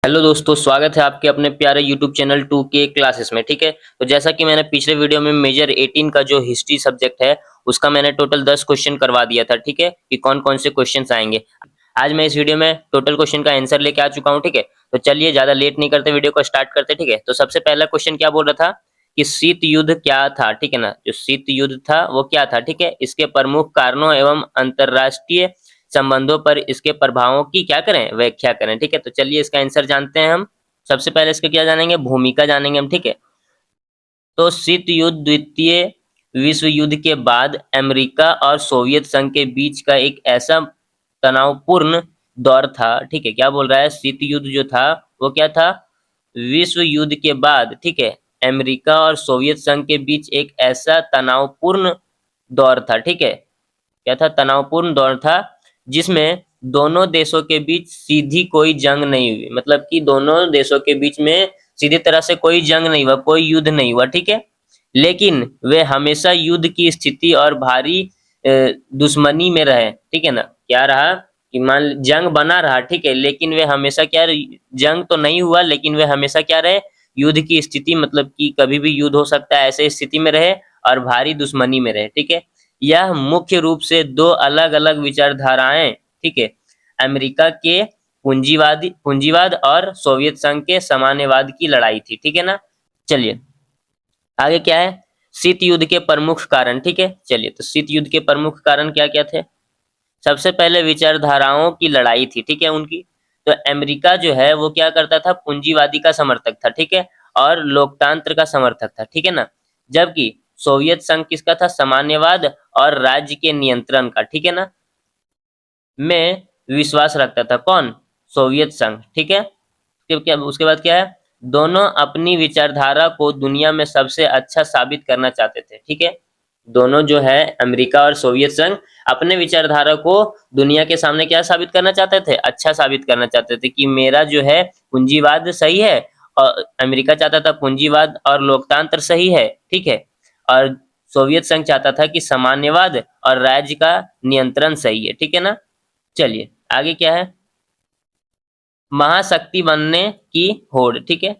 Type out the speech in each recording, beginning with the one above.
Hello दोस्तों, स्वागत है आपके अपने प्यारे यूट्यूब चैनल 2K क्लासेस में। ठीक है, तो जैसा कि मैंने पिछले वीडियो में मेजर 18 का जो हिस्ट्री सब्जेक्ट है उसका मैंने टोटल 10 क्वेश्चन करवा दिया था। ठीक है, कि कौन कौन से क्वेश्चंस आएंगे। आज मैं इस वीडियो में टोटल क्वेश्चन का आंसर लेके आ चुका हूँ। ठीक है, तो चलिए ज्यादा लेट नहीं करते, वीडियो को स्टार्ट करते। ठीक है, तो सबसे पहला क्वेश्चन क्या बोल रहा था कि शीत युद्ध क्या था। ठीक है ना, जो शीत युद्ध था वो क्या था। ठीक है, इसके प्रमुख कारणों एवं अंतरराष्ट्रीय संबंधों पर इसके प्रभावों की क्या करें, व्याख्या करें। ठीक है, तो चलिए इसका आंसर जानते हैं हम। सबसे पहले इसका क्या जानेंगे, भूमिका जानेंगे हम। ठीक है, तो शीत युद्ध द्वितीय विश्व युद्ध के बाद अमेरिका और सोवियत संघ के बीच का एक ऐसा तनावपूर्ण दौर था। ठीक है, क्या बोल रहा है, शीत युद्ध जो था वो क्या था, विश्व युद्ध के बाद। ठीक है, अमेरिका और सोवियत संघ के बीच एक ऐसा तनावपूर्ण दौर था। ठीक है, क्या था, तनावपूर्ण दौर था जिसमें दोनों देशों के बीच सीधी कोई जंग नहीं हुई। मतलब कि दोनों देशों के बीच में सीधी तरह से कोई जंग नहीं हुआ, कोई युद्ध नहीं हुआ। ठीक है, लेकिन वे हमेशा युद्ध की स्थिति और भारी दुश्मनी में रहे। ठीक है ना, क्या रहा कि मान जंग बना रहा। ठीक है, लेकिन वे हमेशा क्या रहे, जंग तो नहीं हुआ लेकिन वे हमेशा क्या रहे, युद्ध की स्थिति, मतलब कि कभी भी युद्ध हो सकता है ऐसे स्थिति में रहे और भारी दुश्मनी में रहे। ठीक है, यह मुख्य रूप से दो अलग अलग विचारधाराएं, ठीक है, अमेरिका के पूंजीवाद और सोवियत संघ के साम्यवाद की लड़ाई थी। ठीक है ना, चलिए आगे क्या है, शीत युद्ध के प्रमुख कारण। ठीक है, चलिए तो शीत युद्ध के प्रमुख कारण क्या क्या थे। सबसे पहले विचारधाराओं की लड़ाई थी। ठीक है, उनकी तो अमेरिका जो है वो क्या करता था, पूंजीवादी का समर्थक था। ठीक है, और लोकतंत्र का समर्थक था। ठीक है ना, जबकि सोवियत संघ किसका था, साम्यवाद और राज्य के नियंत्रण का, ठीक है ना, में विश्वास रखता था। कौन, सोवियत संघ। ठीक है, उसके बाद क्या है, दोनों अपनी विचारधारा को दुनिया में सबसे अच्छा साबित करना चाहते थे। ठीक है, दोनों जो है अमेरिका और सोवियत संघ अपने विचारधारा को दुनिया के सामने क्या साबित करना चाहते थे, अच्छा साबित करना चाहते थे कि मेरा जो है पूंजीवाद सही है, और अमेरिका चाहता था पूंजीवाद और लोकतंत्र सही है। ठीक है, और सोवियत संघ चाहता था कि साम्यवाद और राज्य का नियंत्रण सही है। ठीक है ना, चलिए आगे क्या है, महाशक्ति बनने की होड़। ठीक है,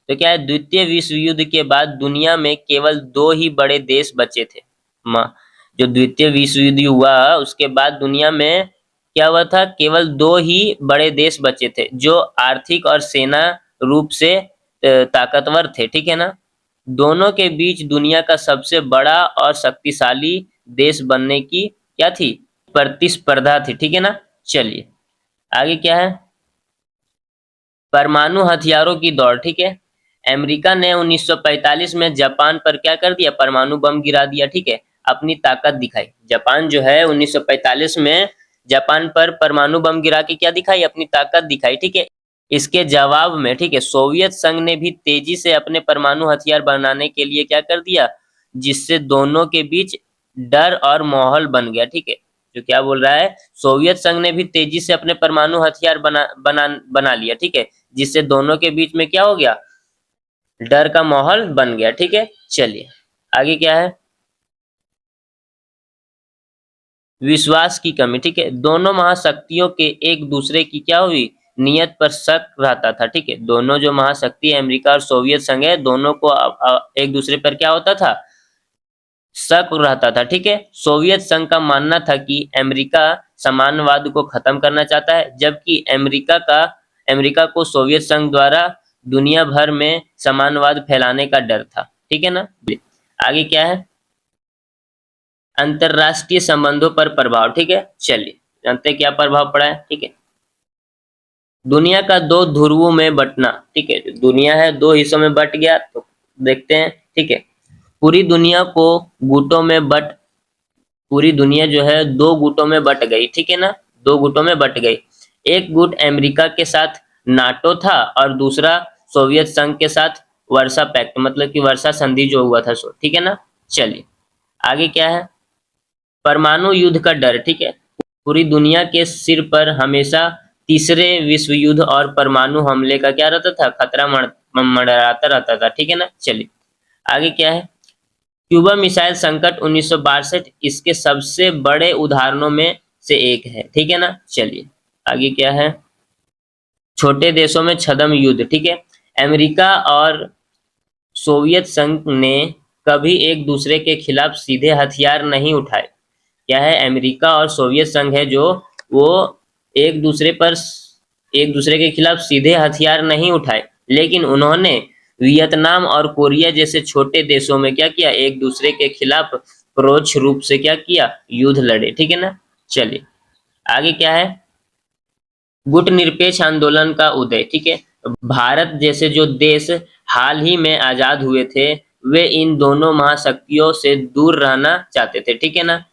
तो क्या है, द्वितीय विश्व युद्ध के बाद दुनिया में केवल दो ही बड़े देश बचे थे। जो द्वितीय विश्व युद्ध हुआ उसके बाद दुनिया में क्या हुआ था, केवल दो ही बड़े देश बचे थे जो आर्थिक और सेना रूप से ताकतवर थे। ठीक है ना, दोनों के बीच दुनिया का सबसे बड़ा और शक्तिशाली देश बनने की क्या थी, प्रतिस्पर्धा थी। ठीक है ना, चलिए आगे क्या है, परमाणु हथियारों की दौड़। ठीक है, अमेरिका ने 1945 में जापान पर क्या कर दिया, परमाणु बम गिरा दिया। ठीक है, अपनी ताकत दिखाई। जापान जो है 1945 में जापान पर परमाणु बम गिरा के क्या दिखाई, अपनी ताकत दिखाई। ठीक है, इसके जवाब में, ठीक है, सोवियत संघ ने भी तेजी से अपने परमाणु हथियार बनाने के लिए क्या कर दिया, जिससे दोनों के बीच डर और माहौल बन गया। ठीक है, जो क्या बोल रहा है, सोवियत संघ ने भी तेजी से अपने परमाणु हथियार बना लिया। ठीक है, जिससे दोनों के बीच में क्या हो गया, डर का माहौल बन गया। ठीक है, चलिए आगे क्या है, विश्वास की कमी। ठीक है, दोनों महाशक्तियों के एक दूसरे की क्या हुई, नियत पर शक रहता था। ठीक है, दोनों जो महाशक्ति अमेरिका और सोवियत संघ है, दोनों को एक दूसरे पर क्या होता था, शक रहता था। ठीक है, सोवियत संघ का मानना था कि अमेरिका साम्यवाद को खत्म करना चाहता है, जबकि अमेरिका को सोवियत संघ द्वारा दुनिया भर में साम्यवाद फैलाने का डर था। ठीक है ना, आगे क्या है, अंतरराष्ट्रीय संबंधों पर प्रभाव। ठीक है, चलिए जानते हैं क्या प्रभाव पड़ा है। ठीक है, दुनिया का दो ध्रुवों में बंटना। ठीक है, दुनिया है दो हिस्सों में बट गया, तो देखते हैं। ठीक है, पूरी दुनिया को गुटों में बट पूरी दुनिया जो है दो गुटों में बट गई। ठीक है ना, दो गुटों में बट गई। एक गुट अमेरिका के साथ नाटो था और दूसरा सोवियत संघ के साथ वर्सा पैक्ट, मतलब कि वर्षा संधि जो हुआ था सो। ठीक है ना, चलिए आगे क्या है, परमाणु युद्ध का डर। ठीक है, पूरी दुनिया के सिर पर हमेशा तीसरे विश्व युद्ध और परमाणु हमले का क्या रहता था, खतरा मंडराता रहता था। ठीक है ना, चलिए आगे क्या है, क्यूबा मिसाइल संकट 1962 इसके सबसे बड़े उदाहरणों में से एक है। ठीक है ना, चलिए आगे क्या है, छोटे देशों में छद्म युद्ध, ठीक है। अमेरिका और सोवियत संघ ने कभी एक दूसरे के खिलाफ सीधे हथियार नहीं उठाए। क्या है, अमेरिका और सोवियत संघ है जो, वो एक दूसरे पर एक दूसरे के खिलाफ सीधे हथियार नहीं उठाए, लेकिन उन्होंने वियतनाम और कोरिया जैसे छोटे देशों में क्या किया, एक दूसरे के खिलाफ परोक्ष रूप से क्या किया, युद्ध लड़े, ठीक है ना। चलिए आगे क्या है, गुटनिरपेक्ष आंदोलन का उदय, ठीक है। भारत जैसे जो देश हाल ही में आजाद हुए थे, वे इन दोनों महाशक्तियों से दूर रहना चाहते थे, ठीक है ना।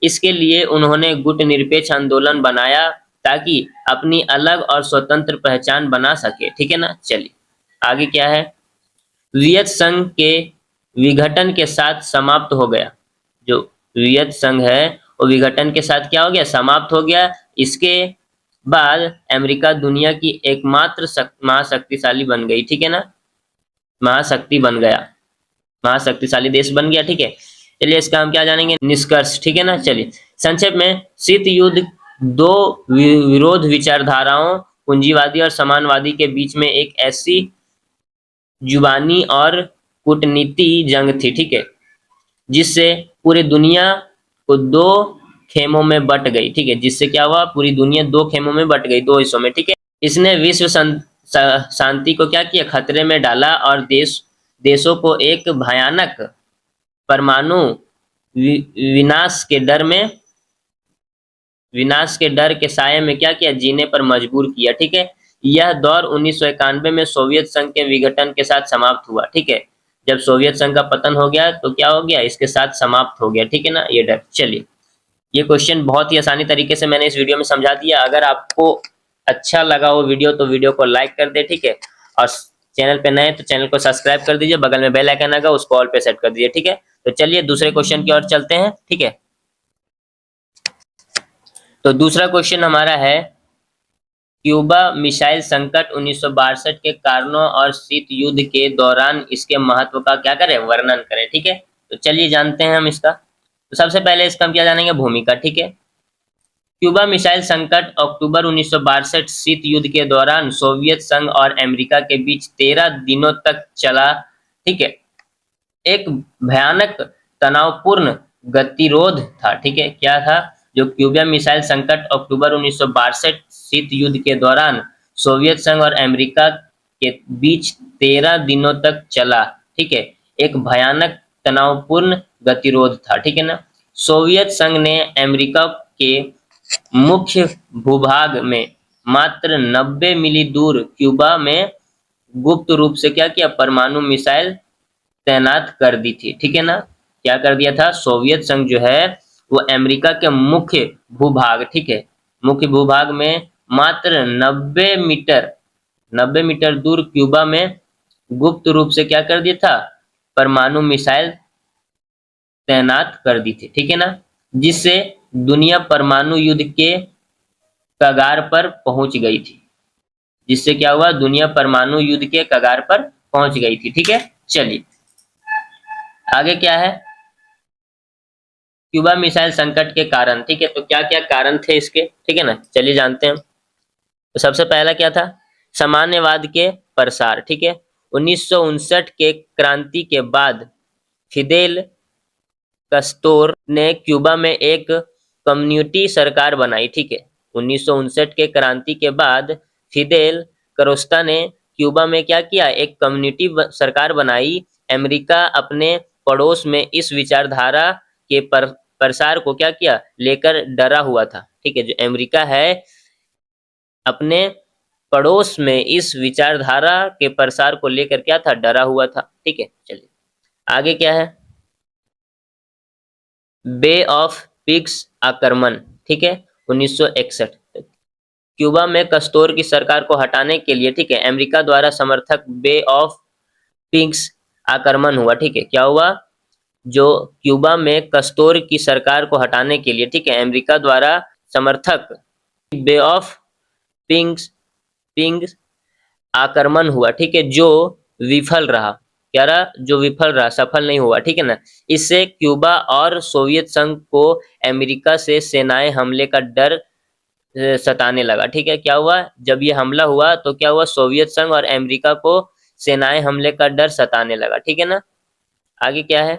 इसके लिए उन्होंने गुटनिरपेक्ष आंदोलन बनाया ताकि अपनी अलग और स्वतंत्र पहचान बना सके, ठीक है ना। चलिए आगे क्या है, वियत संघ के विघटन के साथ समाप्त हो गया। जो वियत संघ है वो विघटन के साथ क्या हो गया, समाप्त हो गया। इसके बाद अमेरिका दुनिया की एकमात्र महाशक्तिशाली बन गई, ठीक है ना, महाशक्ति बन गया, महाशक्तिशाली देश बन गया, ठीक है। चलिए इसका हम क्या जानेंगे, निष्कर्ष, ठीक है ना। चलिए संक्षेप में, शीत युद्ध दो विरोध विचारधाराओं, पूंजीवादी और समानवादी के बीच में एक ऐसी जुबानी और कूटनीति जंग थी, ठीक है, जिससे पूरी दुनिया को दो खेमों में बट गई, ठीक है। जिससे क्या हुआ, पूरी दुनिया दो खेमों में बट गई, दो हिस्सों में, ठीक है। इसने विश्व शांति को क्या किया, खतरे में डाला और देशों को एक भयानक परमाणु विनाश के डर के साये में क्या किया, जीने पर मजबूर किया, ठीक है। यह दौर 1991 में सोवियत संघ के विघटन के साथ समाप्त हुआ, ठीक है। जब सोवियत संघ का पतन हो गया तो क्या हो गया, इसके साथ समाप्त हो गया, ठीक है ना, ये डर। चलिए ये क्वेश्चन बहुत ही आसानी तरीके से मैंने इस वीडियो में समझा दिया। अगर आपको अच्छा लगा वो वीडियो तो वीडियो को लाइक कर दे, ठीक है। और चैनल पे नए तो चैनल को सब्सक्राइब कर दीजिए, बगल में बेल आइकन आएगा उसको ऑल पे सेट कर दीजिए, ठीक है। तो चलिए दूसरे क्वेश्चन की ओर चलते हैं, ठीक है। तो दूसरा क्वेश्चन हमारा है, क्यूबा मिसाइल संकट 1962 के कारणों और शीत युद्ध के दौरान इसके महत्व का क्या करें, वर्णन करें, ठीक है। तो चलिए जानते हैं हम इसका। तो सबसे पहले इसका हम क्या जानेंगे, भूमिका, ठीक है। क्यूबा मिसाइल संकट अक्टूबर 1962 शीत युद्ध के दौरान सोवियत संघ और अमेरिका के बीच 13 दिनों तक चला, ठीक है। एक भयानक तनावपूर्ण गतिरोध था, ठीक है। क्या था, जो क्यूबा मिसाइल संकट अक्टूबर 1962 शीत युद्ध के दौरान सोवियत संघ और अमेरिका के बीच 13 दिनों तक चला, ठीक है, एक भयानक तनावपूर्ण गतिरोध था, ठीक है ना। सोवियत संघ ने अमेरिका के मुख्य भूभाग में मात्र 90 मील दूर क्यूबा में गुप्त रूप से क्या किया, परमाणु मिसाइल तैनात कर दी थी, ठीक है ना। क्या कर दिया था, सोवियत संघ जो है वो अमेरिका के मुख्य भूभाग, ठीक है, मुख्य भूभाग में मात्र 90 मीटर दूर क्यूबा में गुप्त रूप से क्या कर दिया था, परमाणु मिसाइल तैनात कर दी थी, ठीक है ना। जिससे दुनिया परमाणु युद्ध के कगार पर पहुंच गई थी, जिससे क्या हुआ, दुनिया परमाणु युद्ध के कगार पर पहुंच गई थी, ठीक है। चलिए आगे क्या है, क्यूबा मिसाइल संकट के कारण, ठीक है। तो क्या क्या कारण थे इसके, ठीक है ना, चलिए जानते हैं। तो सबसे पहला क्या था, साम्यवाद के प्रसार, ठीक है। 1959 के क्रांति के बाद फिदेल कस्टोर ने क्यूबा में एक कम्युनिटी सरकार बनाई, ठीक है। 1959 के क्रांति के बाद फिदेल करोस्टा ने क्यूबा में क्या किया, एक कम्युनिटी सरकार बनाई। अमेरिका अपने पड़ोस में इस विचारधारा के प्रसार को क्या किया, लेकर डरा हुआ था, ठीक है। जो अमेरिका है अपने पड़ोस में इस विचारधारा के प्रसार को लेकर क्या था, डरा हुआ था, ठीक है। चलिए आगे क्या है, बे ऑफ पिग्स आक्रमण, ठीक है, 1961। क्यूबा में कस्टोर की सरकार को हटाने के लिए, ठीक है, अमेरिका द्वारा समर्थक बे ऑफ पिग्स आक्रमण हुआ, ठीक है। क्या हुआ, जो क्यूबा में कस्टोर की सरकार को हटाने के लिए, ठीक है, अमेरिका द्वारा समर्थक बे ऑफ पिग्स आक्रमण हुआ, ठीक है, जो विफल रहा। क्या रहा, जो विफल रहा, सफल नहीं हुआ, ठीक है ना। इससे क्यूबा और सोवियत संघ को अमेरिका से सेनाएं हमले का डर सताने लगा। ठीक है, क्या हुआ जब ये हमला हुआ तो क्या हुआ, सोवियत संघ और अमेरिका को सेनाएं हमले का डर सताने लगा। ठीक है ना। आगे क्या है,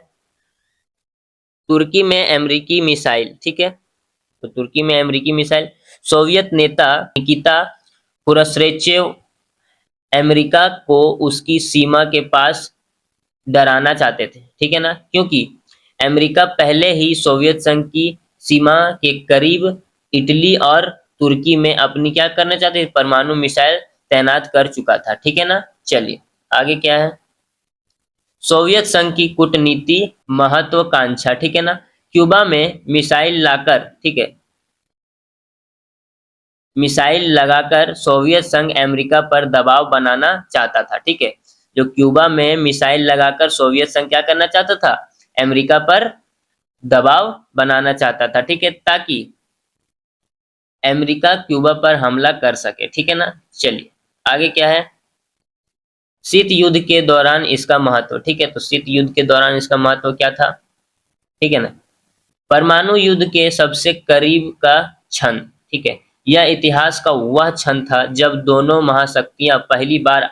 तुर्की में अमेरिकी मिसाइल। ठीक है, तो तुर्की में अमेरिकी मिसाइल, सोवियत नेता निकिता खुरशचेव अमेरिका को उसकी सीमा के पास डराना चाहते थे। ठीक है ना, क्योंकि अमेरिका पहले ही सोवियत संघ की सीमा के करीब इटली और तुर्की में अपनी क्या करना चाहते थे, परमाणु मिसाइल तैनात कर चुका था। ठीक है ना। चलिए आगे क्या है, सोवियत संघ की कूटनीति महत्वाकांक्षा। ठीक है ना, क्यूबा में मिसाइल लाकर, ठीक है, मिसाइल लगाकर सोवियत संघ अमेरिका पर दबाव बनाना चाहता था। ठीक है, जो क्यूबा में मिसाइल लगाकर सोवियत संघ क्या करना चाहता था, अमेरिका पर दबाव बनाना चाहता था। ठीक है, ताकि अमेरिका क्यूबा पर हमला कर सके। ठीक है ना। चलिए आगे क्या है, शीत युद्ध के दौरान इसका महत्व। ठीक है, तो शीत युद्ध के दौरान इसका महत्व क्या था, ठीक है ना, परमाणु युद्ध के सबसे करीब का क्षण। ठीक है, यह इतिहास का वह क्षण था जब दोनों महाशक्तियां पहली बार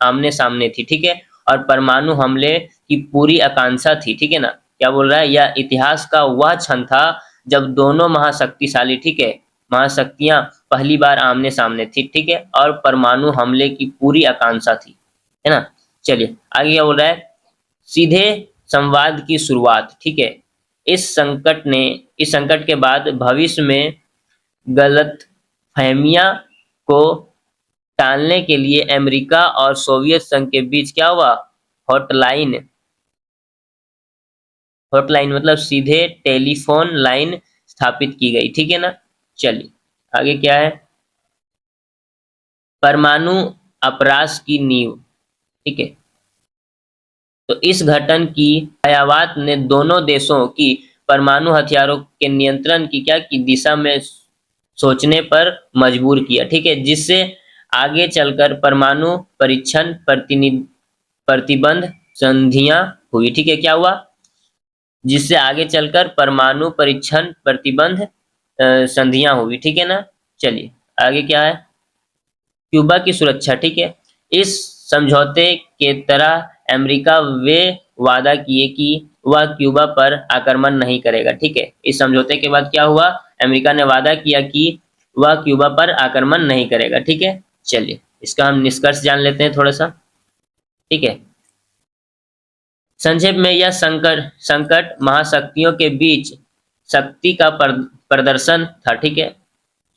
आमने सामने थी। ठीक है, और परमाणु हमले की पूरी आकांक्षा थी। ठीक है ना, क्या बोल रहा है, यह इतिहास का वह क्षण था जब दोनों महाशक्तिशाली, ठीक है, महाशक्तियां पहली बार आमने सामने थी। ठीक है, और परमाणु हमले की पूरी आकांक्षा थी, है ना। चलिए आगे क्या बोल रहा है, सीधे संवाद की शुरुआत। ठीक है, इस संकट के बाद भविष्य में गलतफहमियां को टालने के लिए अमेरिका और सोवियत संघ के बीच क्या हुआ, हॉटलाइन, हॉटलाइन मतलब सीधे टेलीफोन लाइन स्थापित की गई। ठीक है ना। चलिए आगे क्या है, परमाणु अपराश की नींव। ठीक है, तो इस घटन की भयावहता ने दोनों देशों की परमाणु हथियारों के नियंत्रण की क्या की दिशा में सोचने पर मजबूर किया। ठीक है, जिससे आगे चलकर परमाणु परीक्षण प्रतिबंध संधियां हुई। ठीक है, क्या हुआ, जिससे आगे चलकर परमाणु परीक्षण प्रतिबंध संधियां हुई। ठीक है ना। चलिए आगे क्या है, क्यूबा की सुरक्षा। ठीक है, इस समझौते के तरह अमेरिका वे वादा किए कि वह क्यूबा पर आक्रमण नहीं करेगा। ठीक है, इस समझौते के बाद क्या हुआ, अमेरिका ने वादा किया कि वह क्यूबा पर आक्रमण नहीं करेगा। ठीक है, चलिए इसका हम निष्कर्ष जान लेते हैं थोड़ा सा। ठीक है, संक्षेप में यह संकट संकट महाशक्तियों के बीच शक्ति का प्रदर्शन था। ठीक है,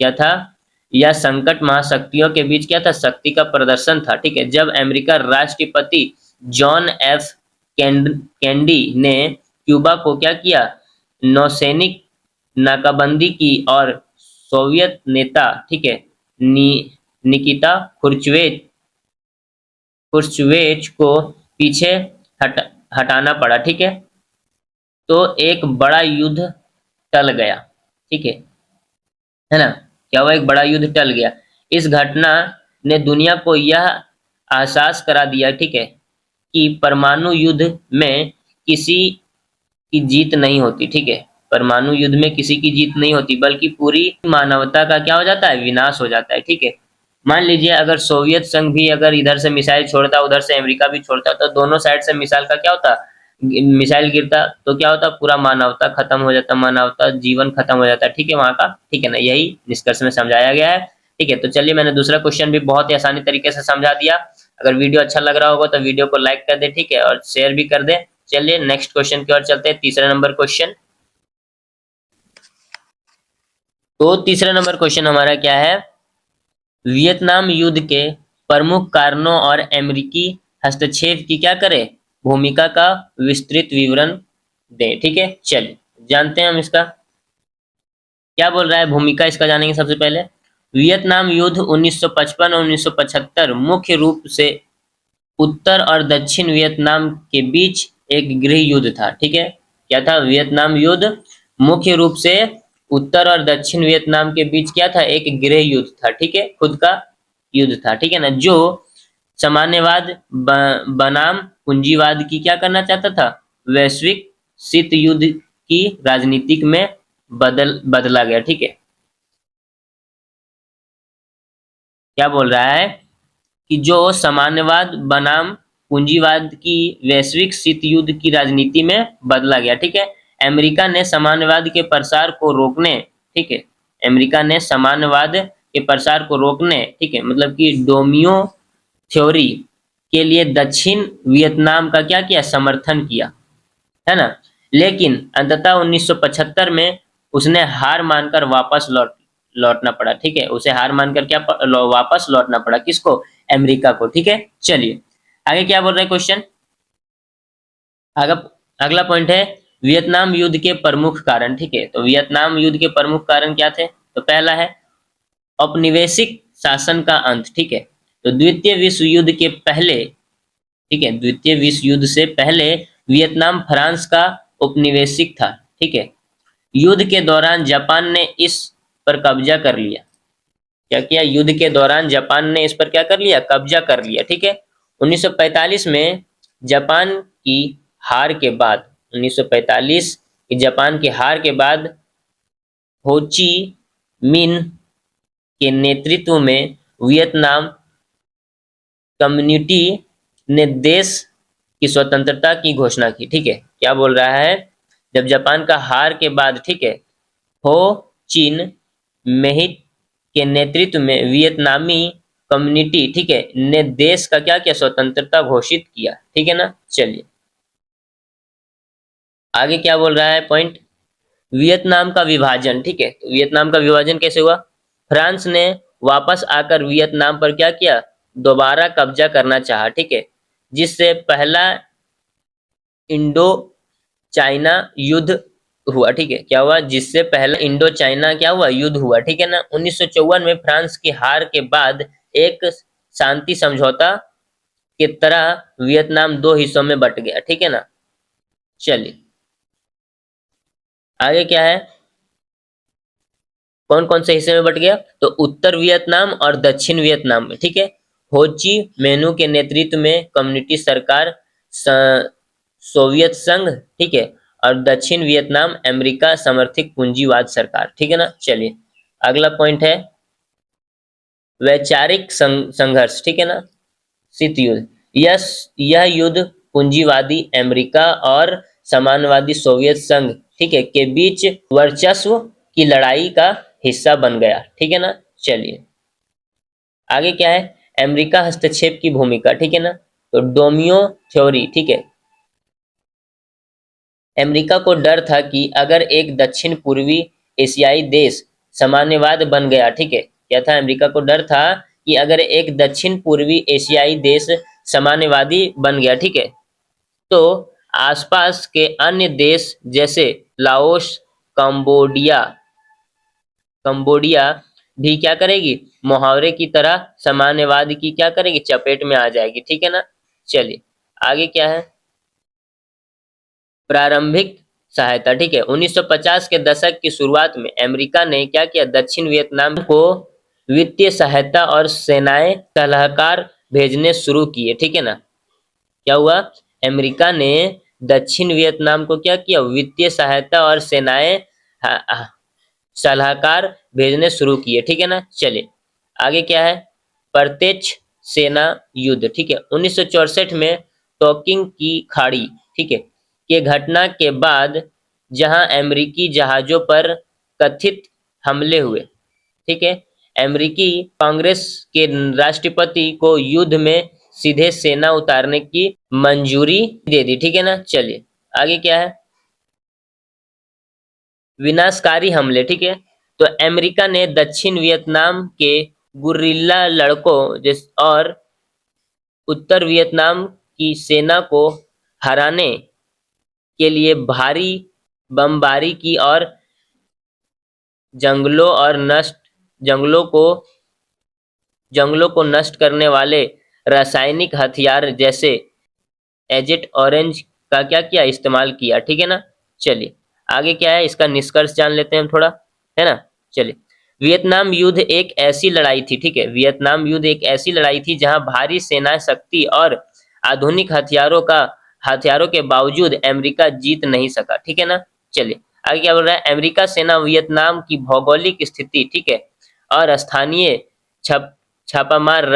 क्या था, यह संकट महाशक्तियों के बीच क्या था, शक्ति का प्रदर्शन था। ठीक है, जब अमेरिका राष्ट्रपति जॉन एफ कैंडी ने क्यूबा को क्या किया, नौसैनिक नाकाबंदी की और सोवियत नेता, ठीक है, निकिता खुर्चवेच को पीछे हट, हटाना पड़ा। ठीक है, तो एक बड़ा युद्ध टल गया। ठीक है ना, क्या हुआ, एक बड़ा युद्ध टल गया। इस घटना ने दुनिया को यह एहसास करा दिया, ठीक है, कि परमाणु युद्ध में किसी की जीत नहीं होती। ठीक है, परमाणु युद्ध में किसी की जीत नहीं होती, बल्कि पूरी मानवता का क्या हो जाता है, विनाश हो जाता है। ठीक है, मान लीजिए अगर सोवियत संघ भी अगर इधर से मिसाइल छोड़ता, उधर से अमेरिका भी छोड़ता, तो दोनों साइड से मिसाइल का क्या होता, मिसाइल गिरता, तो क्या होता, पूरा मानवता खत्म हो जाता, मानवता जीवन खत्म हो जाता। ठीक है वहां का, ठीक है ना, यही निष्कर्ष में समझाया गया है। ठीक है, तो चलिए मैंने दूसरा क्वेश्चन भी बहुत ही आसानी तरीके से समझा दिया। अगर वीडियो अच्छा लग रहा होगा तो वीडियो को लाइक कर दे, ठीक है, और शेयर भी कर दे। चलिए नेक्स्ट क्वेश्चन की ओर चलते हैं, तीसरा नंबर क्वेश्चन। तो तीसरा नंबर क्वेश्चन हमारा क्या है, वियतनाम युद्ध के प्रमुख कारणों और अमेरिकी हस्तक्षेप की क्या करें, भूमिका का विस्तृत विवरण दें। ठीक है, चलिए जानते हैं हम इसका क्या बोल रहा है, भूमिका इसका जानेंगे सबसे पहले। वियतनाम युद्ध 1955 और 1975 मुख्य रूप से उत्तर और दक्षिण वियतनाम के बीच एक गृह युद्ध था। ठीक है, क्या था, वियतनाम युद्ध मुख्य रूप से उत्तर और दक्षिण वियतनाम के बीच क्या था, एक गृह युद्ध था। ठीक है, खुद का युद्ध था। ठीक है ना, जो सामान्यवाद बनाम पूंजीवाद की क्या करना चाहता था, वैश्विक शीत युद्ध की राजनीतिक में बदला गया। ठीक है, क्या बोल रहा है कि जो साम्यवाद बनाम पूंजीवाद की वैश्विक शीत युद्ध की राजनीति में बदला गया। ठीक है, अमेरिका ने साम्यवाद के प्रसार को रोकने, ठीक है, अमेरिका ने साम्यवाद के प्रसार को रोकने, ठीक है, मतलब कि डोमियो थ्योरी के लिए दक्षिण वियतनाम का क्या किया, समर्थन किया, है ना। लेकिन अंततः 1975 में उसने हार मानकर वापस लौटना पड़ा। ठीक है, उसे हार मानकर क्या वापस लौटना पड़ा, किसको, अमेरिका को। ठीक है, चलिए आगे क्या बोल रहे हैं क्वेश्चन। अगला अगला पॉइंट है वियतनाम युद्ध के प्रमुख कारण। ठीक है, तो वियतनाम युद्ध के प्रमुख कारण क्या थे, तो पहला है औपनिवेशिक शासन का अंत। ठीक है, तो द्वितीय विश्व युद्ध के पहले, ठीक है, द्वितीय विश्व युद्ध से पहले वियतनाम फ्रांस का उपनिवेशिक था। ठीक है, युद्ध के दौरान जापान ने इस पर कब्जा कर लिया। क्या किया, युद्ध के दौरान जापान ने इस पर क्या कर लिया, कब्जा कर लिया। ठीक है, 1945 में जापान की हार के बाद, 1945 की जापान की हार के बाद हो ची मिन के नेतृत्व में वियतनाम कम्युनिटी ने देश की स्वतंत्रता की घोषणा की। ठीक है, क्या बोल रहा है, जब जापान का हार के बाद, ठीक है, हो चीन मेहित के नेतृत्व में वियतनामी कम्युनिटी, ठीक है, ने देश का क्या किया, स्वतंत्रता घोषित किया। ठीक है ना, चलिए आगे क्या बोल रहा है पॉइंट, वियतनाम का विभाजन। ठीक है, तो वियतनाम का विभाजन कैसे हुआ, फ्रांस ने वापस आकर वियतनाम पर क्या किया, दोबारा कब्जा करना चाहा। ठीक है, जिससे पहला इंडो चाइना युद्ध हुआ। ठीक है, क्या हुआ, जिससे पहला इंडो चाइना क्या हुआ, युद्ध हुआ। ठीक है ना, 1954 में फ्रांस की हार के बाद एक शांति समझौता की तरह वियतनाम दो हिस्सों में बट गया। ठीक है ना, चलिए आगे क्या है, कौन कौन से हिस्से में बट गया, तो उत्तर वियतनाम और दक्षिण वियतनाम में। ठीक है, हो ची मेनू के नेतृत्व में कम्युनिटी सरकार, सोवियत संघ, ठीक है, और दक्षिण वियतनाम अमेरिका समर्थित पूंजीवाद सरकार। ठीक है ना, चलिए अगला पॉइंट है वैचारिक संघर्ष। ठीक है ना, शीत युद्ध, यह युद्ध पूंजीवादी अमेरिका और साम्यवादी सोवियत संघ, ठीक है, के बीच वर्चस्व की लड़ाई का हिस्सा बन गया। ठीक है ना, चलिए आगे क्या है, अमेरिका हस्तक्षेप की भूमिका। ठीक है ना, तो डोमियो थ्योरी, ठीक है, अमेरिका को डर था कि अगर एक दक्षिण पूर्वी एशियाई देश साम्यवाद बन गया, ठीक है, क्या था, अमेरिका को डर था कि अगर एक दक्षिण पूर्वी एशियाई देश साम्यवादी बन गया, ठीक है, तो आसपास के अन्य देश जैसे लाओस, कंबोडिया कंबोडिया भी क्या करेगी, मुहावरे की तरह साम्यवाद की क्या करेगी, चपेट में आ जाएगी। ठीक है ना, चलिए आगे क्या है, प्रारंभिक सहायता। ठीक है, 1950 के दशक की शुरुआत में अमेरिका ने क्या किया, दक्षिण वियतनाम को वित्तीय सहायता और सेनाएं सलाहकार भेजने शुरू किए। ठीक है ना, क्या हुआ, अमेरिका ने दक्षिण वियतनाम को क्या किया, वित्तीय सहायता और सेनाएं सलाहकार भेजने शुरू किए। ठीक है ना, चलिए आगे क्या है, प्रत्यक्ष सेना युद्ध। ठीक है, 1964 में टोकिंग की खाड़ी, ठीक है, के घटना के बाद जहां अमेरिकी जहाजों पर कथित हमले हुए, ठीक है, अमेरिकी कांग्रेस के राष्ट्रपति को युद्ध में सीधे सेना उतारने की मंजूरी दे दी। ठीक है ना, चलिए आगे क्या है, विनाशकारी हमले। ठीक है, तो अमेरिका ने दक्षिण वियतनाम के गुर्रिल्ला लड़कों और उत्तर वियतनाम की सेना को हराने के लिए भारी बमबारी की और जंगलों और नष्ट जंगलों को जंगलों को नष्ट करने वाले रासायनिक हथियार जैसे एजेंट ऑरेंज का क्या किया, इस्तेमाल किया। ठीक है ना, चलिए आगे क्या है, इसका निष्कर्ष जान लेते हैं हम थोड़ा, है ना, चलिए वियतनाम युद्ध एक ऐसी लड़ाई थी, ठीक है, वियतनाम युद्ध एक ऐसी लड़ाई थी जहां भारी सेना शक्ति और आधुनिक हथियारों के बावजूद अमेरिका जीत नहीं सका। ठीक है ना, चलिए आगे क्या बोल रहा है, अमेरिका सेना वियतनाम की भौगोलिक स्थिति, ठीक है, और स्थानीय छप छापामार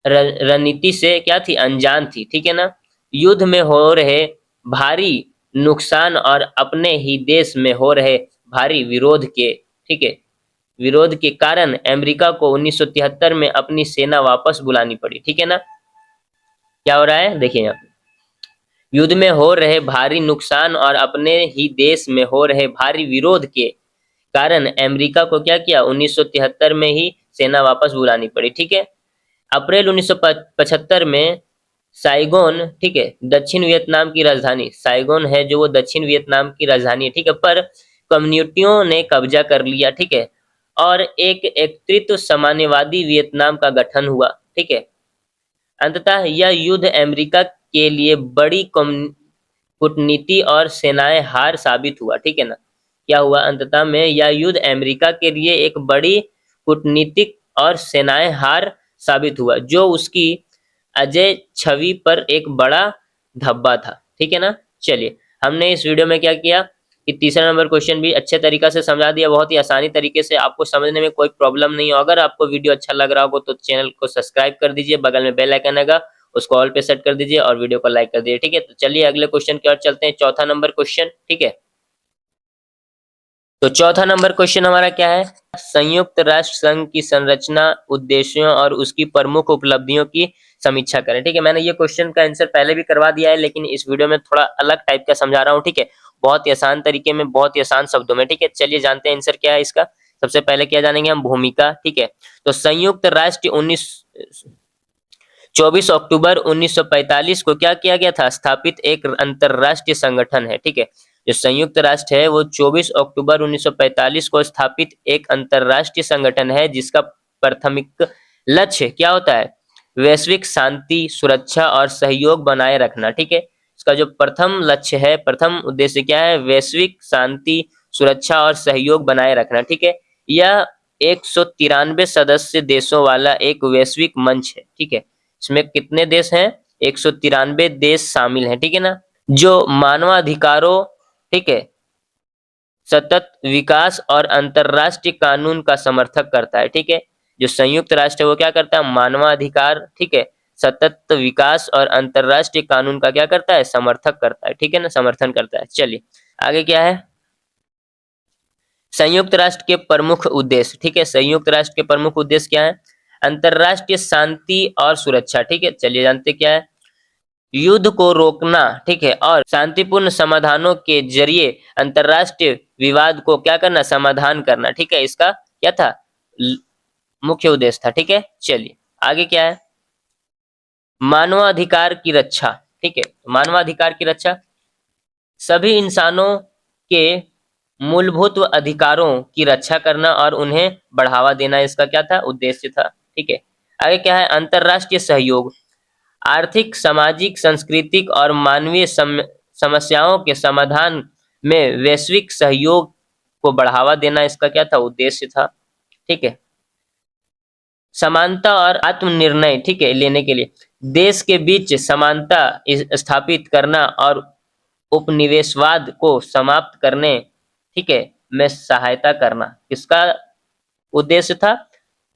रणनीति से क्या थी, अनजान थी, ठीक है ना। युद्ध में हो रहे भारी नुकसान और अपने ही देश में हो रहे भारी विरोध के, ठीक है, विरोध के कारण अमेरिका को 1973 में अपनी सेना वापस बुलानी पड़ी, ठीक है ना। क्या हो रहा है देखिए यहाँ, युद्ध में हो रहे भारी नुकसान और अपने ही देश में हो रहे भारी विरोध के कारण अमेरिका को क्या किया, 1973 में ही सेना वापस बुलानी पड़ी, ठीक है। अप्रैल 1975 में साइगोन, ठीक है, दक्षिण वियतनाम की राजधानी साइगोन है, जो वो दक्षिण वियतनाम की राजधानी है, ठीक है, पर कम्युनिटियों ने कब्जा कर लिया, ठीक है, और एक एकीकृत साम्यवादी वियतनाम का गठन हुआ, ठीक है। अंततः यह युद्ध अमेरिका के लिए बड़ी कूटनीति और सेनाएं हार साबित हुआ, ठीक है ना। क्या हुआ, अंततः में यह युद्ध अमेरिका के लिए एक बड़ी कूटनीतिक और सेनाएं हार साबित हुआ, जो उसकी अजय छवि पर एक बड़ा धब्बा था, ठीक है ना। चलिए, हमने इस वीडियो में क्या किया कि तीसरा नंबर क्वेश्चन भी अच्छे तरीके से समझा दिया, बहुत ही आसानी तरीके से, आपको समझने में कोई प्रॉब्लम नहीं हो। अगर आपको वीडियो अच्छा लग रहा हो तो चैनल को सब्सक्राइब कर दीजिए, बगल में बेल आइकन आएगा, उसको ऑल पे सेट कर दीजिए और वीडियो को लाइक कर दीजिए, ठीक है। तो चलिए अगले क्वेश्चन की ओर चलते हैं, चौथा नंबर क्वेश्चन, ठीक है। तो चौथा नंबर क्वेश्चन हमारा क्या है, संयुक्त राष्ट्र संघ की संरचना, उद्देश्यों और उसकी प्रमुख उपलब्धियों की समीक्षा करें, ठीक है। मैंने ये क्वेश्चन का आंसर पहले भी करवा दिया है, लेकिन इस वीडियो में थोड़ा अलग टाइप का समझा रहा हूँ, ठीक है, बहुत ही आसान तरीके में, बहुत ही आसान शब्दों में, ठीक है। चलिए जानते हैं आंसर क्या है इसका। सबसे पहले क्या जानेंगे हम, भूमिका, ठीक है। तो संयुक्त राष्ट्र 24 अक्टूबर 1945 को क्या किया गया था, स्थापित एक अंतरराष्ट्रीय संगठन है, ठीक है। जो संयुक्त राष्ट्र है वो 24 अक्टूबर 1945 को स्थापित एक अंतरराष्ट्रीय संगठन है, जिसका प्राथमिक लक्ष्य क्या होता है, वैश्विक शांति, सुरक्षा और सहयोग बनाए रखना, ठीक है। इसका जो प्रथम लक्ष्य है, प्रथम उद्देश्य क्या है, वैश्विक शांति, सुरक्षा और सहयोग बनाए रखना, ठीक है। यह 193 सदस्य देशों वाला एक वैश्विक मंच है, ठीक है। इसमें कितने देश हैं, 193 देश शामिल हैं, ठीक है ना। जो मानवाधिकारों, ठीक है, सतत विकास और अंतरराष्ट्रीय कानून का समर्थक करता है, ठीक है। जो संयुक्त राष्ट्र है वो क्या करता है, मानवाधिकार, ठीक है, सतत विकास और अंतरराष्ट्रीय कानून का क्या करता है, समर्थक करता है, ठीक है ना, समर्थन करता है। चलिए आगे क्या है, संयुक्त राष्ट्र के प्रमुख उद्देश्य, ठीक है। संयुक्त राष्ट्र के प्रमुख उद्देश्य क्या है, अंतरराष्ट्रीय शांति और सुरक्षा, ठीक है। चलिए जानते क्या है, युद्ध को रोकना, ठीक है, और शांतिपूर्ण समाधानों के जरिए अंतरराष्ट्रीय विवाद को क्या करना, समाधान करना, ठीक है। इसका क्या था, मुख्य उद्देश्य था, ठीक है। चलिए आगे क्या है, मानवाधिकार की रक्षा, ठीक है। मानवाधिकार की रक्षा, सभी इंसानों के मूलभूत अधिकारों की रक्षा करना और उन्हें बढ़ावा देना, इसका क्या था, उद्देश्य था, ठीक है। आगे क्या है, अंतरराष्ट्रीय सहयोग, आर्थिक, सामाजिक, सांस्कृतिक और मानवीय समस्याओं के समाधान में वैश्विक सहयोग को बढ़ावा देना, इसका क्या था, उद्देश्य था, ठीक है। समानता और आत्मनिर्णय, ठीक है, लेने के लिए देश के बीच समानता स्थापित करना और उपनिवेशवाद को समाप्त करने, ठीक है, में सहायता करना, किसका उद्देश्य था,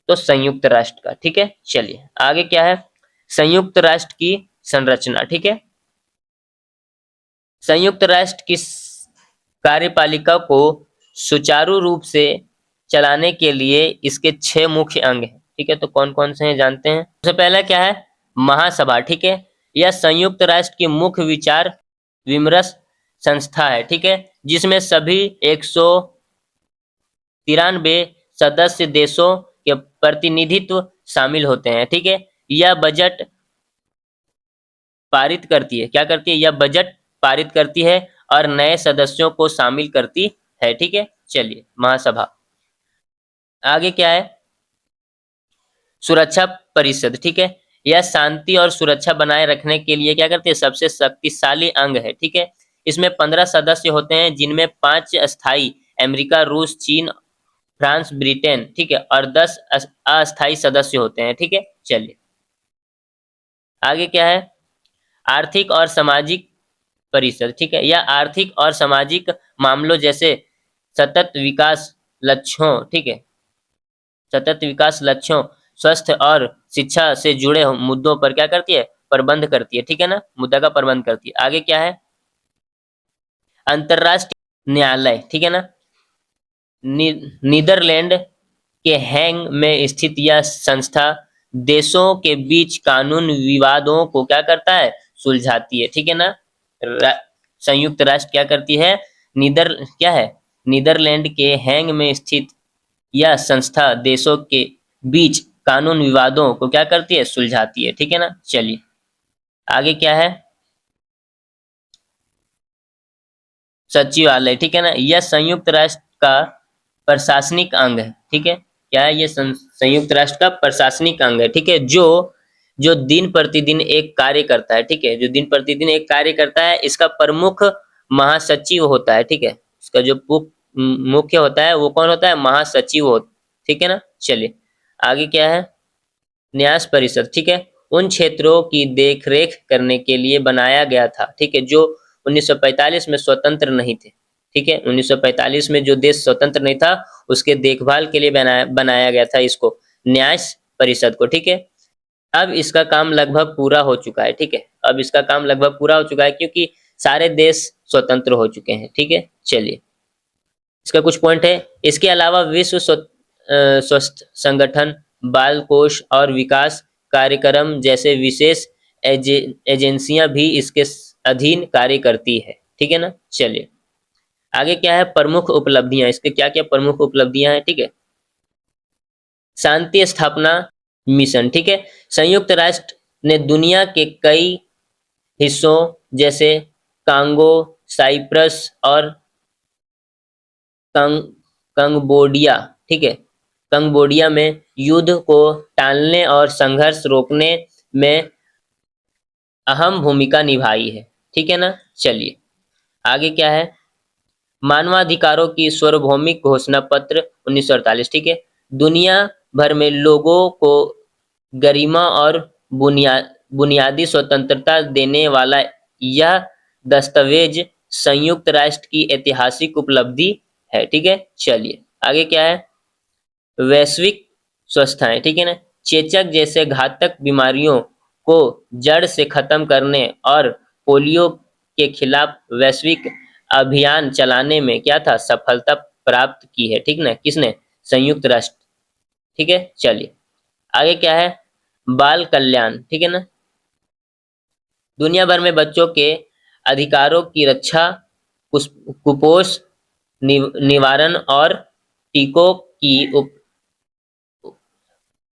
तो संयुक्त राष्ट्र का, ठीक है। चलिए आगे क्या है, संयुक्त राष्ट्र की संरचना, ठीक है। संयुक्त राष्ट्र की कार्यपालिका को सुचारू रूप से चलाने के लिए इसके 6 मुख्य अंग हैं, ठीक है। तो कौन कौन से हैं जानते हैं। सबसे पहला क्या है, महासभा, ठीक है। यह संयुक्त राष्ट्र की मुख्य विचार विमर्श संस्था है, ठीक है, जिसमें सभी 193 सदस्य देशों के प्रतिनिधित्व शामिल होते हैं, ठीक है। यह बजट पारित करती है, क्या करती है, यह बजट पारित करती है और नए सदस्यों को शामिल करती है, ठीक है। चलिए महासभा, आगे क्या है, सुरक्षा परिषद, ठीक है। यह शांति और सुरक्षा बनाए रखने के लिए क्या करती है, सबसे शक्तिशाली अंग है, ठीक है। इसमें 15 सदस्य होते हैं, जिनमें 5 अस्थाई, अमेरिका, रूस, चीन, फ्रांस, ब्रिटेन, ठीक है, और 10 अस्थाई सदस्य होते हैं, ठीक है। चलिए आगे क्या है, आर्थिक और सामाजिक परिषद, ठीक है। यह आर्थिक और सामाजिक मामलों जैसे सतत विकास लक्ष्यों, ठीक है, सतत विकास लक्ष्यों, स्वस्थ और शिक्षा से जुड़े मुद्दों पर क्या करती है, प्रबंध करती है, ठीक है ना, मुद्दा का प्रबंध करती है। आगे क्या है, अंतरराष्ट्रीय न्यायालय, ठीक है ना, नीदरलैंड के हैंग में स्थित यह संस्था देशों के बीच कानून विवादों को क्या करता है, सुलझाती है, ठीक है ना। रा, संयुक्त राष्ट्र क्या करती है, क्या है, नीदरलैंड के हैंग में स्थित यह संस्था देशों के बीच कानून विवादों को क्या करती है, सुलझाती है, ठीक है ना। चलिए आगे क्या है, सचिवालय, ठीक है ना, यह संयुक्त राष्ट्र का प्रशासनिक अंग है, ठीक है, क्या है ये, संयुक्त राष्ट्र का प्रशासनिक अंग है, ठीक है, जो जो दिन प्रतिदिन एक कार्य करता है, ठीक है, जो दिन प्रतिदिन एक कार्य करता है, इसका प्रमुख महासचिव होता है, ठीक है, इसका जो मुख्य होता है वो कौन होता है, महासचिव हो, ठीक है ना। चलिए आगे क्या है, न्यास परिषद, ठीक है, उन क्षेत्रों की देखरेख करने के लिए बनाया गया था, ठीक है, जो 1945 में स्वतंत्र नहीं थे, ठीक है, 1945 में जो देश स्वतंत्र नहीं था उसके देखभाल के लिए बनाया गया था इसको, न्यास परिषद को, ठीक है। अब इसका काम लगभग पूरा हो चुका है, ठीक है, अब इसका काम लगभग पूरा हो चुका है क्योंकि सारे देश स्वतंत्र हो चुके हैं, ठीक है। चलिए इसका कुछ पॉइंट है, इसके अलावा विश्व स्वास्थ्य संगठन, बाल कोष और विकास कार्यक्रम जैसे विशेष एजेंसियां भी इसके अधीन कार्य करती है, ठीक है ना। चलिए आगे क्या है, प्रमुख उपलब्धियां, इसके क्या क्या प्रमुख उपलब्धियां हैं, ठीक है, शांति स्थापना मिशन, ठीक है, संयुक्त राष्ट्र ने दुनिया के कई हिस्सों जैसे कांगो, साइप्रस और कंगबोडिया, ठीक है, कंगबोडिया में युद्ध को टालने और संघर्ष रोकने में अहम भूमिका निभाई है, ठीक है ना। चलिए आगे क्या है, मानवाधिकारों की सार्वभौमिक घोषणा पत्र 1948, ठीक है, दुनिया भर में लोगों को गरिमा और बुनियादी स्वतंत्रता देने वाला यह दस्तावेज संयुक्त राष्ट्र की ऐतिहासिक उपलब्धि है, ठीक है। चलिए आगे क्या है, वैश्विक स्वास्थ्य, ठीक है ना, चेचक जैसे घातक बीमारियों को जड़ से खत्म करने और पोलियो के खिलाफ वैश्विक अभियान चलाने में क्या था, सफलता प्राप्त की है, ठीक ना, किसने, संयुक्त राष्ट्र, ठीक है। चलिए आगे क्या है, बाल कल्याण, ठीक है ना, दुनिया भर में बच्चों के अधिकारों की रक्षा, कुपोषण निवारण और टीकों की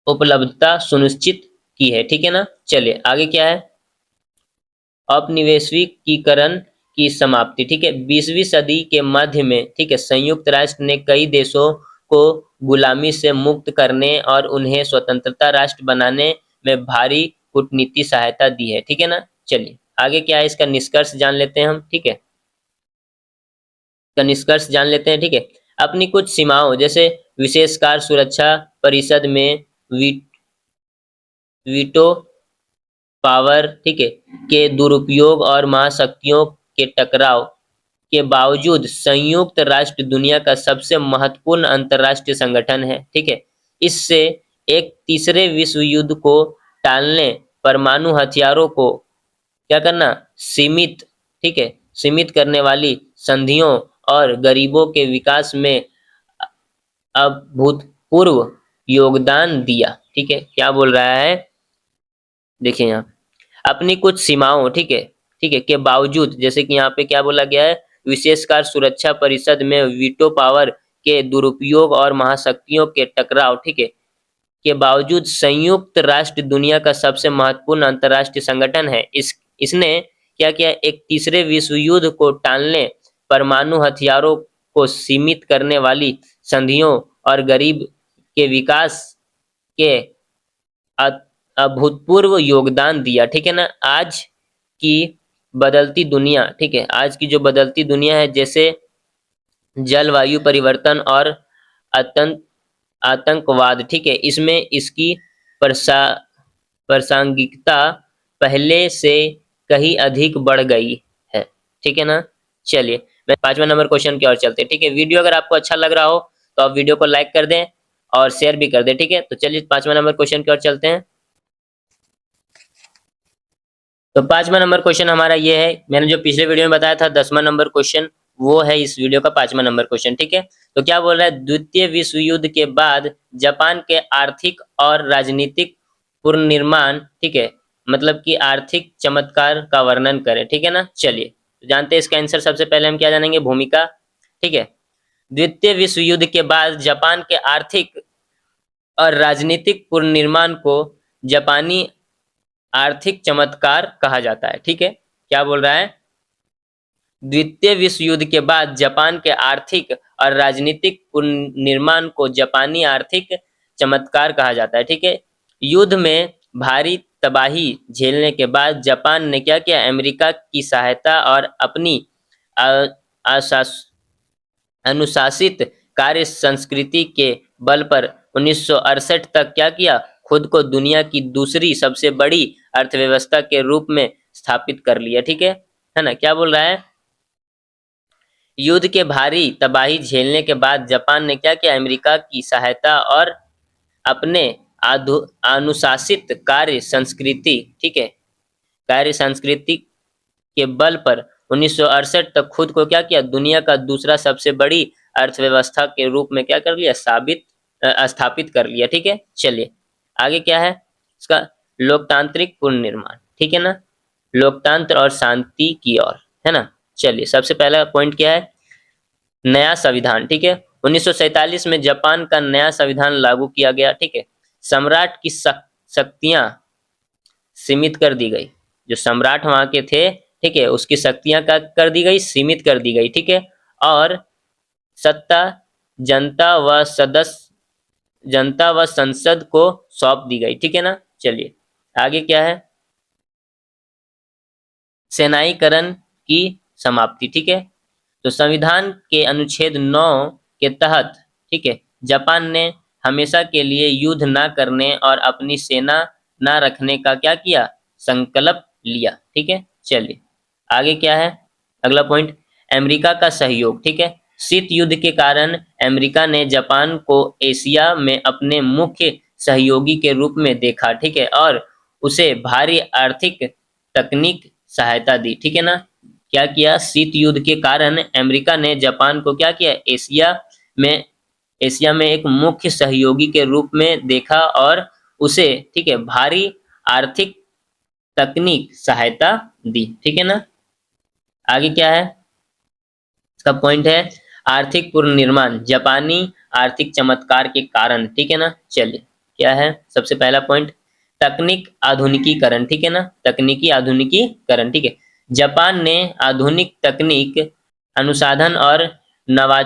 उपलब्धता सुनिश्चित की है, ठीक है ना। चलिए आगे क्या है, औपनिवेशिकीकरण की समाप्ति, ठीक है, 20वीं सदी के मध्य में, ठीक है, संयुक्त राष्ट्र ने कई देशों को गुलामी से मुक्त करने और उन्हें स्वतंत्रता राष्ट्र बनाने में भारी कूटनीति सहायता दी है, ठीक है ना। चलिए आगे क्या है, इसका निष्कर्ष जान लेते हैं हम, ठीक है, इसका निष्कर्ष जान लेते हैं, ठीक है, अपनी कुछ सीमाओं जैसे विशेषकार सुरक्षा परिषद में वीटो पावर, ठीक है, के दुरुपयोग और महाशक्तियों के टकराव के बावजूद संयुक्त राष्ट्र दुनिया का सबसे महत्वपूर्ण अंतरराष्ट्रीय संगठन है, ठीक है, इससे एक तीसरे विश्व युद्ध को टालने, परमाणु हथियारों को क्या करना, सीमित, ठीक है, सीमित करने वाली संधियों और गरीबों के विकास में अभूतपूर्व योगदान दिया, ठीक है, क्या बोल रहा है, देखिए यहाँ अपनी कुछ सीमाओं, ठीक है, ठीक है, के बावजूद, जैसे कि यहाँ पे क्या बोला गया है, विशेषकर सुरक्षा परिषद में वीटो पावर के दुरुपयोग और महाशक्तियों के टकराव, ठीक है, के बावजूद संयुक्त राष्ट्र दुनिया का सबसे महत्वपूर्ण अंतरराष्ट्रीय संगठन है। इसने क्या किया, एक तीसरे विश्व युद्ध को टालने, परमाणु हथियारों को सीमित करने वाली संधियों और गरीब के विकास के अभूतपूर्व योगदान दिया, ठीक है ना। आज की बदलती दुनिया, ठीक है, आज की जो बदलती दुनिया है, जैसे जलवायु परिवर्तन और आतंकवाद, ठीक है, इसमें इसकी प्रासंगिकता पहले से कहीं अधिक बढ़ गई है, ठीक है ना। चलिए मैं 5वां नंबर क्वेश्चन की ओर चलते हैं, ठीक है, वीडियो अगर आपको अच्छा लग रहा हो तो आप वीडियो को लाइक कर दें और शेयर भी कर दे, ठीक है। तो चलिए 5वां नंबर क्वेश्चन की ओर चलते हैं। तो 5वां नंबर क्वेश्चन हमारा ये है, मैंने जो पिछले वीडियो में बताया था 10वां नंबर क्वेश्चन, वो है इस वीडियो का 5वां नंबर क्वेश्चन, ठीक है। तो क्या बोल रहा है, द्वितीय विश्व युद्ध के बाद जापान के आर्थिक और राजनीतिक पुनर्निर्माण, ठीक है, मतलब कि आर्थिक चमत्कार का वर्णन करें, ठीक है ना। चलिए तो जानते हैं इसका आंसर। सबसे पहले हम क्या जानेंगे, भूमिका, ठीक है। द्वितीय विश्व युद्ध के बाद जापान के आर्थिक और राजनीतिक पुनर्निर्माण को जापानी आर्थिक चमत्कार कहा जाता है, ठीक है। क्या बोल रहा है, द्वितीय विश्व युद्ध के बाद जापान के आर्थिक और राजनीतिक पुनर्निर्माण को जापानी आर्थिक चमत्कार कहा जाता है, ठीक है। युद्ध में भारी तबाही झेलने के बाद जापान ने क्या किया, अमेरिका की सहायता और अपनी अनुशासित कार्य संस्कृति के बल पर 1968 तक क्या किया, खुद को दुनिया की दूसरी सबसे बड़ी अर्थव्यवस्था के रूप में स्थापित कर लिया, ठीक है ना। क्या बोल रहा है, युद्ध के भारी तबाही झेलने के बाद जापान ने क्या किया, अमेरिका की सहायता और अपने अनुशासित कार्य संस्कृति, ठीक है, कार्य संस्कृति के बल पर 1968 तक खुद को क्या किया, दुनिया का दूसरा सबसे बड़ी अर्थव्यवस्था के रूप में क्या कर लिया, स्थापित कर लिया, ठीक है। चलिए आगे क्या है इसका, लोकतांत्रिक पुनर्निर्माण, ठीक है ना, लोकतंत्र और शांति की ओर, है ना। चलिए सबसे पहला पॉइंट क्या है, नया संविधान, ठीक है। 1947 में जापान का नया संविधान लागू किया गया, ठीक है। सम्राट की शक्तियां सीमित कर दी गई, जो सम्राट वहां के थे, ठीक है, उसकी शक्तियां क्या कर दी गई, सीमित कर दी गई, ठीक है। और सत्ता जनता व संसद को सौंप दी गई, ठीक है ना। चलिए आगे क्या है, सेनाईकरण की समाप्ति, ठीक है। तो संविधान के अनुच्छेद 9 के तहत, ठीक है, जापान ने हमेशा के लिए युद्ध न करने और अपनी सेना न रखने का क्या किया, संकल्प लिया, ठीक है। चलिए आगे क्या है, अगला पॉइंट, अमेरिका का सहयोग, ठीक है। शीत युद्ध के कारण अमेरिका ने जापान को एशिया में अपने मुख्य सहयोगी के रूप में देखा, ठीक है, और उसे भारी आर्थिक तकनीक सहायता दी, ठीक है ना। क्या किया, शीत युद्ध के कारण अमेरिका ने जापान को क्या किया, में एशिया में एक मुख्य सहयोगी के रूप में देखा और उसे, ठीक है, भारी आर्थिक तकनीक सहायता दी, ठीक है ना। आगे क्या है इसका पॉइंट है, आर्थिक पुनर्निर्माण जापानी आर्थिक चमत्कार के कारण, ठीक है ना। चलिए क्या है सबसे पहला पॉइंट, तकनीक आधुनिकीकरण, ठीक है ना, तकनीकी आधुनिकीकरण, ठीक है। जापान ने आधुनिक तकनीक, अनुसंधान और नवा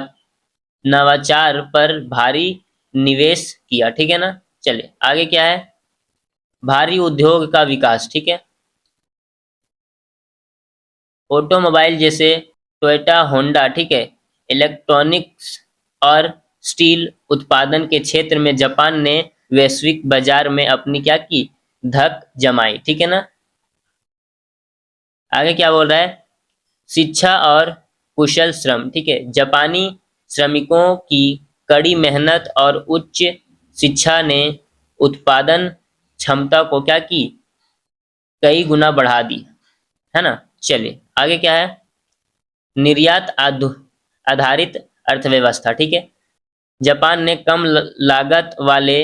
नवाचार पर भारी निवेश किया, ठीक है ना। चलिए आगे क्या है, भारी उद्योग का विकास, ठीक है। ऑटोमोबाइल जैसे टोयोटा, होंडा, ठीक है, इलेक्ट्रॉनिक्स और स्टील उत्पादन के क्षेत्र में जापान ने वैश्विक बाजार में अपनी क्या की, धक जमाई, ठीक है ना। आगे क्या बोल रहा है, शिक्षा और कुशल श्रम, ठीक है, जापानी श्रमिकों की कड़ी मेहनत और उच्च शिक्षा ने उत्पादन क्षमता को क्या की, कई गुना बढ़ा दी, है ना। चलिए आगे क्या है, निर्यात आधारित अर्थव्यवस्था, ठीक है। जापान ने कम लागत वाले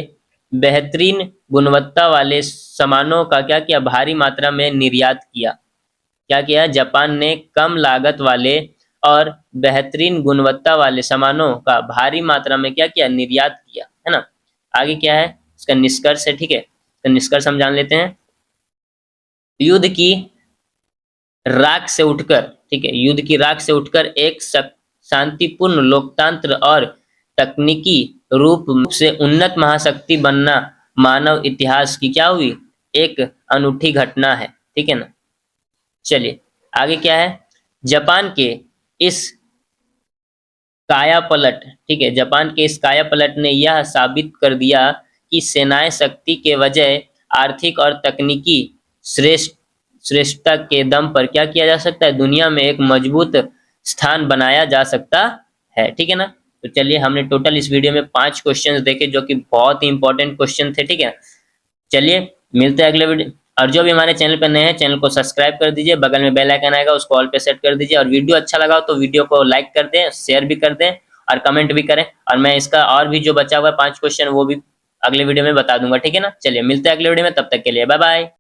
बेहतरीन गुणवत्ता वाले सामानों का क्या किया, भारी मात्रा में निर्यात किया। क्या किया, जापान ने कम लागत वाले और बेहतरीन गुणवत्ता वाले सामानों का भारी मात्रा में क्या किया, निर्यात किया, है ना। आगे क्या है इसका निष्कर्ष है, ठीक है, तो निष्कर्ष हम जान लेते हैं। युद्ध की राख से उठकर, ठीक है, युद्ध की राख से उठकर एक शांतिपूर्ण लोकतंत्र और तकनीकी रूप से उन्नत महाशक्ति बनना मानव इतिहास की क्या हुई, एक अनूठी घटना है, ठीक है ना। चलिए आगे क्या है, जापान के इस काया पलट, ठीक है, जापान के इस काया पलट ने यह साबित कर दिया कि सेनाएं शक्ति के वजह आर्थिक और तकनीकी श्रेष्ठता के दम पर क्या किया जा सकता है, दुनिया में एक मजबूत स्थान बनाया जा सकता है, ठीक है ना। तो चलिए, हमने टोटल इस वीडियो में 5 क्वेश्चंस देखे जो कि बहुत ही इंपॉर्टेंट क्वेश्चन थे, ठीक है। चलिए, मिलते हैं अगले वीडियो। और जो भी हमारे चैनल पर नए हैं, चैनल को सब्सक्राइब कर दीजिए, बगल में बेल आइकन आएगा उसको ऑल पे सेट कर दीजिए, और वीडियो अच्छा लगा हो तो वीडियो को लाइक कर दें, शेयर भी कर दें और कमेंट भी करें। और मैं इसका और भी जो बचा हुआ है 5 क्वेश्चन वो भी अगले वीडियो में बता दूंगा, ठीक है ना। चलिए, मिलते हैं अगले वीडियो में, तब तक के लिए बाय बाय।